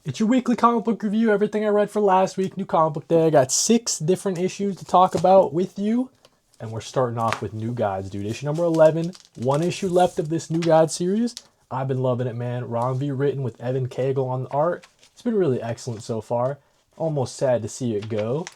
It's your weekly comic book review, everything I read for last week, new comic book day. I got 6 different issues to talk about with you. And we're starting off with New Gods, dude. Issue number 11. One issue left of this New Gods series. I've been loving it, man. Ron V written with Evan Cagle on the art. It's been really excellent so far. Almost sad to see it go.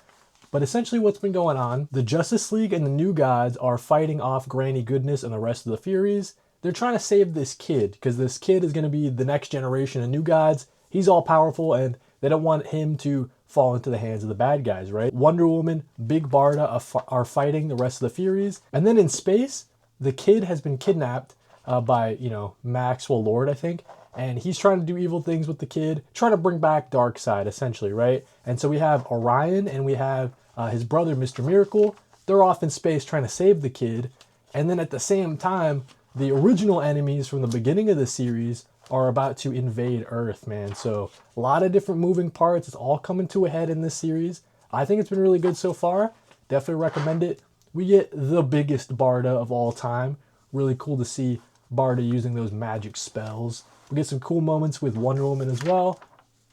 But essentially what's been going on, the Justice League and the New Gods are fighting off Granny Goodness and the rest of the Furies. They're trying to save this kid, because this kid is going to be the next generation of New Gods. He's all powerful, and they don't want him to fall into the hands of the bad guys, right? Wonder Woman, Big Barda are fighting the rest of the Furies. And then in space, the kid has been kidnapped by, Maxwell Lord, I think. And he's trying to do evil things with the kid, trying to bring back Darkseid, essentially, right? And so we have Orion and we have his brother, Mr. Miracle. They're off in space trying to save the kid. And then at the same time, the original enemies from the beginning of the series are about to invade Earth, man. So a lot of different moving parts. It's all coming to a head in this series. I think it's been really good so far. Definitely recommend it. We get the biggest Barda of all time. Really cool to see Barda using those magic spells. We get some cool moments with Wonder Woman as well.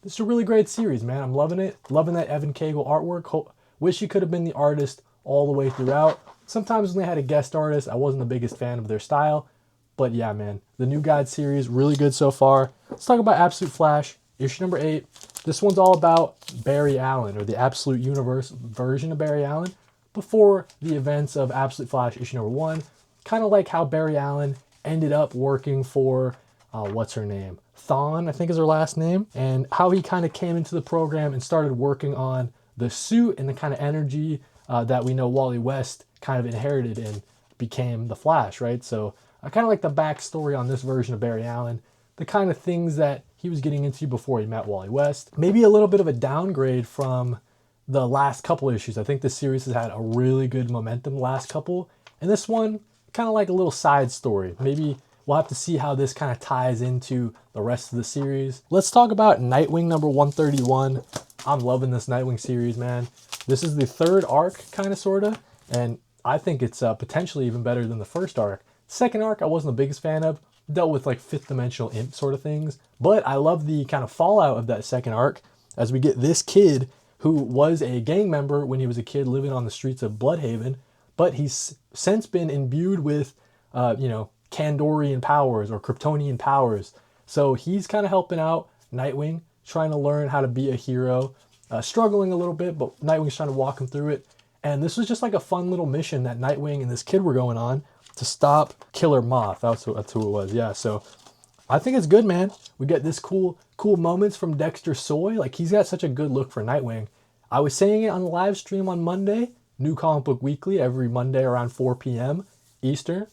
This is a really great series, man. I'm loving it. Loving that Evan Cagle artwork. Wish he could have been the artist all the way throughout. Sometimes when they had a guest artist, I wasn't the biggest fan of their style. But yeah, man, the New God series, really good so far. Let's talk about Absolute Flash, issue number 8. This one's all about Barry Allen, or the Absolute Universe version of Barry Allen, before the events of Absolute Flash, issue number 1. Kind of like how Barry Allen ended up working for, what's her name? Thawne, I think is her last name. And how he kind of came into the program and started working on the suit and the kind of energy that we know Wally West kind of inherited and became the Flash, right? So I kind of like the backstory on this version of Barry Allen, the kind of things that he was getting into before he met Wally West. Maybe a little bit of a downgrade from the last couple issues. I think this series has had a really good momentum the last couple. And this one, kind of like a little side story. Maybe we'll have to see how this kind of ties into the rest of the series. Let's talk about Nightwing number 131. I'm loving this Nightwing series, man. This is the third arc, kind of, sort of. And I think it's potentially even better than the first arc. Second arc, I wasn't the biggest fan of. Dealt with like fifth dimensional imp sort of things. But I love the kind of fallout of that second arc as we get this kid who was a gang member when he was a kid living on the streets of Bloodhaven. But he's since been imbued with, Kandorian powers or Kryptonian powers. So he's kind of helping out Nightwing, trying to learn how to be a hero. Struggling a little bit, but Nightwing's trying to walk him through it. And this was just like a fun little mission that Nightwing and this kid were going on to stop Killer Moth. That's who it was. Yeah, so I think it's good, man. We get this cool moments from Dexter Soy. Like, he's got such a good look for Nightwing. I was saying it on the live stream on Monday, New Comic Book Weekly, every Monday around 4 p.m. Eastern.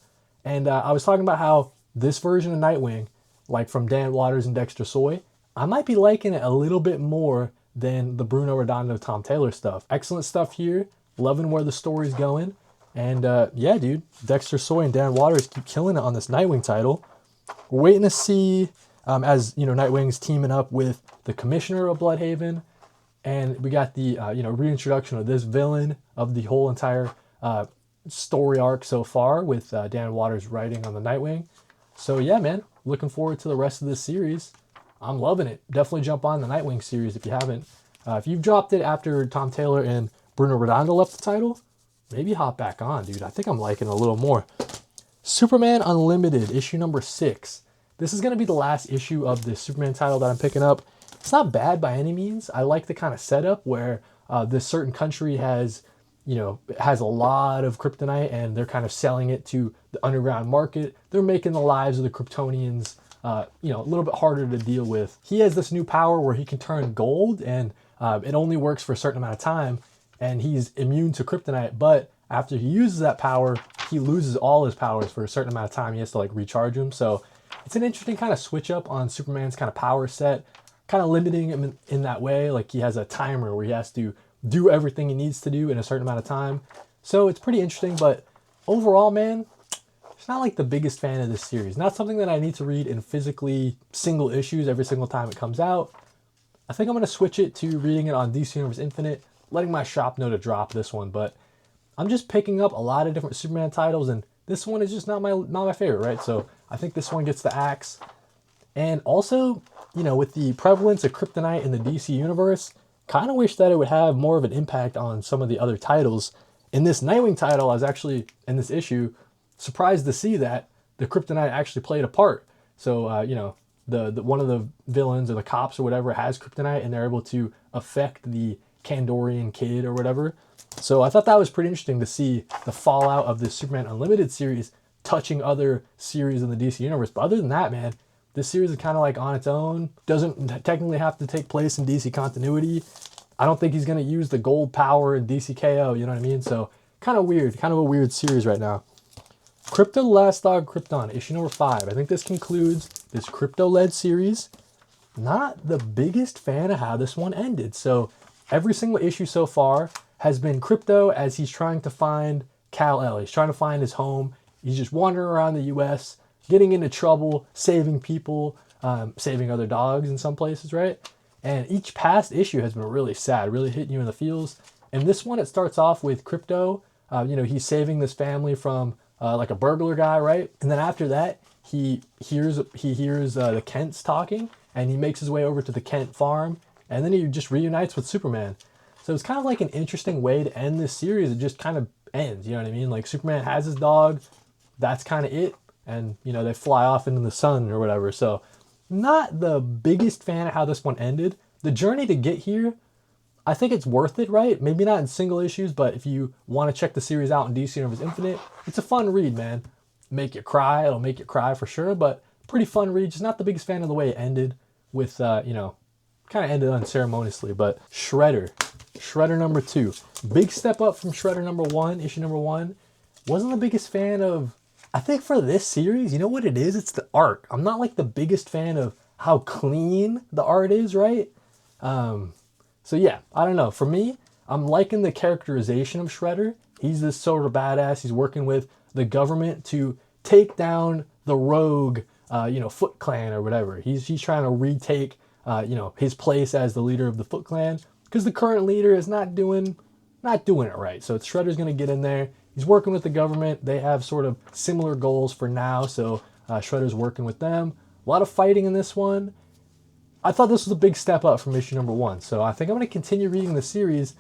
And I was talking about how this version of Nightwing, like from Dan Waters and Dexter Soy, I might be liking it a little bit more than the Bruno Redondo, Tom Taylor stuff. Excellent stuff here. Loving where the story's going. And yeah, dude, Dexter Soy and Dan Waters keep killing it on this Nightwing title. We're waiting to see, as Nightwing's teaming up with the Commissioner of Bloodhaven, and we got the reintroduction of this villain of the whole entire story arc so far with Dan Waters writing on the Nightwing. So yeah, man, looking forward to the rest of this series. I'm loving it. Definitely jump on the Nightwing series if you haven't. If you've dropped it after Tom Taylor and Bruno Redondo left the title, maybe hop back on, dude. I think I'm liking it a little more. Superman Unlimited, issue number 6. This is going to be the last issue of the Superman title that I'm picking up. It's not bad by any means. I like the kind of setup where this certain country has a lot of kryptonite and they're kind of selling it to the underground market. They're making the lives of the Kryptonians a little bit harder to deal with. He has this new power where he can turn gold, and it only works for a certain amount of time, and he's immune to kryptonite. But after he uses that power, he loses all his powers for a certain amount of time. He has to recharge them. So it's an interesting kind of switch up on Superman's kind of power set, kind of limiting him in that way. Like, he has a timer where he has to do everything he needs to do in a certain amount of time. So it's pretty interesting, but overall, man, it's not like the biggest fan of this series. Not something that I need to read in physically single issues every single time it comes out. I think I'm going to switch it to reading it on DC Universe Infinite, letting my shop know to drop this one. But I'm just picking up a lot of different Superman titles, and this one is just not my favorite, right? So I think this one gets the axe. And also, you know, with the prevalence of kryptonite in the DC universe, kind of wish that it would have more of an impact on some of the other titles. In this Nightwing title, I was actually, in this issue, surprised to see that the kryptonite actually played a part. So, you know, the one of the villains or the cops or whatever has kryptonite, and they're able to affect the Kandorian kid or whatever. So I thought that was pretty interesting to see the fallout of this Superman Unlimited series touching other series in the DC universe. But other than that, man, this series is kind of like on its own. Doesn't technically have to take place in DC continuity. I don't think he's going to use the gold power in DCKO, you know what I mean? So kind of weird, kind of a weird series right now. Krypto the Last Dog Krypton, issue number 5. I think this concludes this Krypto-led series. Not the biggest fan of how this one ended. So every single issue so far has been Krypto as he's trying to find Kal-El. He's trying to find his home. He's just wandering around the U.S., getting into trouble, saving people, saving other dogs in some places, right? And each past issue has been really sad, really hitting you in the feels. And this one, it starts off with Krypto. You know, he's saving this family from like a burglar guy, right? And then after that, he hears the Kents talking, and he makes his way over to the Kent farm, and then he just reunites with Superman. So it's kind of like an interesting way to end this series. It just kind of ends, you know what I mean? Like Superman has his dog, that's kind of it, and you know, they fly off into the sun or whatever. So not the biggest fan of how this one ended. The journey to get here, I think it's worth it, right? Maybe not in single issues, but if you want to check the series out in DC Universe Infinite, it's a fun read, man. Make you cry, it'll make you cry for sure, but pretty fun read. Just not the biggest fan of the way it ended with, you know, kind of ended unceremoniously. But Shredder number 2. Big step up from Shredder number 1, issue number 1. Wasn't the biggest fan of, I think for this series, you know what it is? It's the art. I'm not like the biggest fan of how clean the art is, right? So yeah, I don't know. For me, I'm liking the characterization of Shredder. He's this sort of badass. He's working with the government to take down the rogue, you know, Foot Clan or whatever. He's trying to retake, you know, his place as the leader of the Foot Clan, because the current leader is not doing it right. So Shredder's going to get in there. He's working with the government. They have sort of similar goals for now. So Shredder's working with them. A lot of fighting in this one. I thought this was a big step up from issue number 1. So I think I'm going to continue reading the series.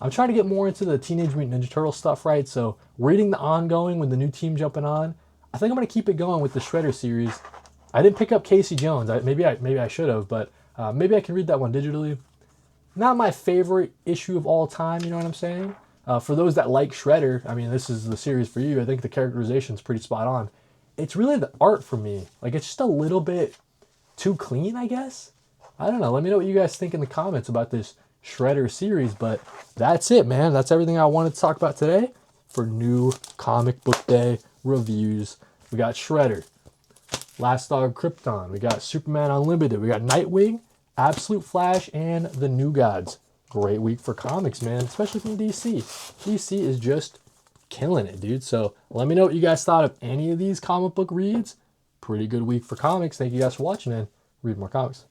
I'm trying to get more into the Teenage Mutant Ninja Turtle stuff, right? So reading the ongoing with the new team jumping on, I think I'm going to keep it going with the Shredder series. I didn't pick up Casey Jones. Maybe I should have, but maybe I can read that one digitally. Not my favorite issue of all time, you know what I'm saying? For those that like Shredder, I mean, this is the series for you. I think the characterization is pretty spot on. It's really the art for me. Like, it's just a little bit too clean, I guess. I don't know. Let me know what you guys think in the comments about this Shredder series. But that's it, man. That's everything I wanted to talk about today for New Comic Book Day reviews. We got Shredder, Last Dog Krypton. We got Superman Unlimited. We got Nightwing, Absolute Flash, and The New Gods. Great week for comics, man, especially from DC. DC is just killing it, dude. So let me know what you guys thought of any of these comic book reads. Pretty good week for comics. Thank you guys for watching, and read more comics.